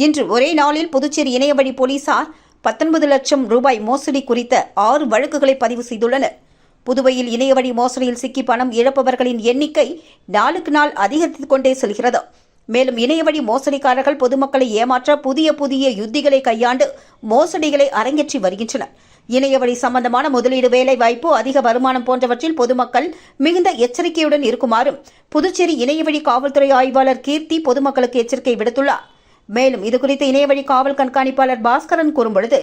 இன்று ஒரே நாளில் புதுச்சேரி இணையவழி போலீசார் 19 லட்சம் ரூபாய் மோசடி குறித்த 6 வழக்குகளை பதிவு செய்துள்ளனர். புதுவையில் இணையவழி மோசடியில் சிக்கி பணம் இழப்பவர்களின் எண்ணிக்கை நாளுக்கு நாள் அதிகரித்துக் கொண்டே செல்கிறது. மேலும் இணையவழி மோசடிக்காரர்கள் பொதுமக்களை ஏமாற்ற புதிய யுத்திகளை கையாண்டு மோசடிகளை அரங்கேற்றி வருகின்றனர். இணையவழி சம்பந்தமான முதலீடு, வேலை வாய்ப்பு, அதிக வருமானம் போன்றவற்றில் பொதுமக்கள் மிகுந்த எச்சரிக்கையுடன் இருக்குமாறும் புதுச்சேரி இணையவழி காவல்துறை ஆய்வாளர் கீர்த்தி பொதுமக்களுக்கு எச்சரிக்கை விடுத்துள்ளார். மேலும் இதுகுறித்து இணையவழி காவல் கண்காணிப்பாளர் பாஸ்கரன் கூறும்பொழுது,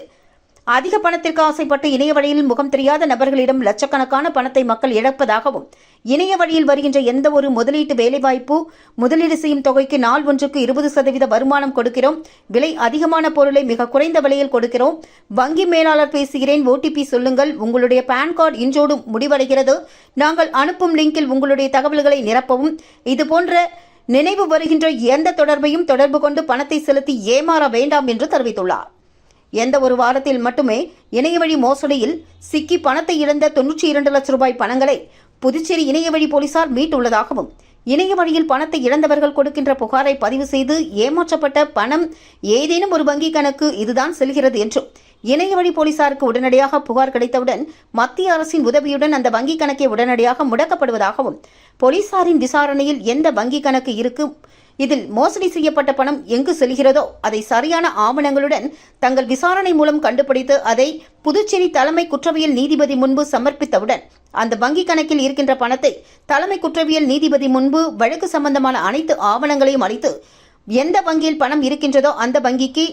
அதிக பணத்திற்கு ஆசைப்பட்டு இணைய வழியில் முகம் தெரியாத நபர்களிடம் லட்சக்கணக்கான பணத்தை மக்கள் இழப்பதாகவும், இணைய வழியில் வருகின்ற எந்த ஒரு முதலீட்டு வேலைவாய்ப்பு முதலீடு செய்யும் தொகைக்கு நாள் ஒன்றுக்கு 20% வருமானம் கொடுக்கிறோம், விலை அதிகமான பொருளை மிக குறைந்த விலையில் கொடுக்கிறோம், வங்கி மேலாளர் பேசுகிறேன், OTP சொல்லுங்கள், உங்களுடைய பான் கார்டு இன்றோடு முடிவடைகிறது, நாங்கள் அனுப்பும் லிங்கில் உங்களுடைய தகவல்களை நிரப்பவும், இதுபோன்ற நினைவு வருகின்ற எந்த தொடர்பையும் தொடர்பு கொண்டு பணத்தை செலுத்தி ஏமாற வேண்டாம் என்று தெரிவித்துள்ளார். எந்த ஒரு வாரத்தில் மட்டுமே இணையவழி மோசடியில் சிக்கி பணத்தை இழந்த 92 லட்சம் ரூபாய் பணங்களை புதுச்சேரி இணையவழி போலீசார் மீட்டுள்ளதாகவும், இணைய வழியில் பணத்தை இழந்தவர்கள் கொடுக்கின்ற புகாரை பதிவு செய்து ஏமாற்றப்பட்ட பணம் ஏதேனும் ஒரு வங்கி கணக்கு இதுதான் செல்கிறது என்றும், இணையவழி போலீசாருக்கு உடனடியாக புகார் கிடைத்தவுடன் மத்திய அரசின் உதவியுடன் அந்த வங்கி கணக்கை உடனடியாக முடக்கப்படுவதாகவும், போலீசாரின் விசாரணையில் எந்த வங்கி கணக்கு இருக்கும், இதில் மோசடி செய்யப்பட்ட பணம் எங்கு செல்கிறதோ அதை சரியான ஆவணங்களுடன் தங்கள் விசாரணை மூலம் கண்டுபிடித்து அதை புதுச்சேரி தலைமை குற்றவியல் நீதிபதி முன்பு சமர்ப்பித்தவுடன் அந்த வங்கி கணக்கில் இருக்கின்ற பணத்தை தலைமை குற்றவியல் நீதிபதி முன்பு வழக்கு சம்பந்தமான அனைத்து ஆவணங்களையும் அளித்து எந்த வங்கியில் பணம் இருக்கின்றதோ அந்த வங்கிக்கு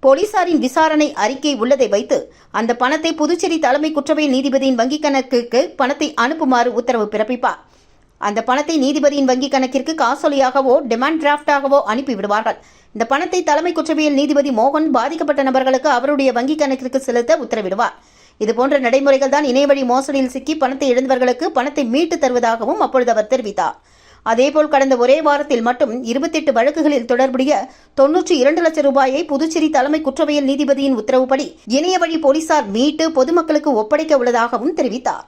போலீசாரின் விசாரணை அறிக்கை உள்ளதை வைத்து அந்த பணத்தை புதுச்சேரி தலைமை குற்றவியல் நீதிபதியின் வங்கி கணக்குக்கு பணத்தை அனுப்புமாறு உத்தரவு பிறப்பிப்பார். அந்த பணத்தை நீதிபதியின் வங்கி கணக்கிற்கு காசோலையாகவோ டிமாண்ட் டிராப்டாகவோ அனுப்பிவிடுவார்கள். இந்த பணத்தை தலைமை குற்றவியல் நீதிபதி மோகன் பாதிக்கப்பட்ட நபர்களுக்கு அவருடைய வங்கி கணக்கிற்கு செலுத்த உத்தரவிடுவார். இதுபோன்ற நடைமுறைகள் தான் இணையவழி மோசடியில் சிக்கி பணத்தை இழந்தவர்களுக்கு பணத்தை மீட்டு தருவதாகவும் அப்பொழுது அவர் தெரிவித்தார். அதேபோல் கடந்த ஒரே வாரத்தில் மட்டும் 28 வழக்குகளில் தொடர்புடைய 92 லட்சம் ரூபாயை புதுச்சேரி தலைமை குற்றவியல் நீதிபதியின் உத்தரவுப்படி இணையவழி போலீசார் மீட்டு பொதுமக்களுக்கு ஒப்படைக்க உள்ளதாகவும் தெரிவித்தார்.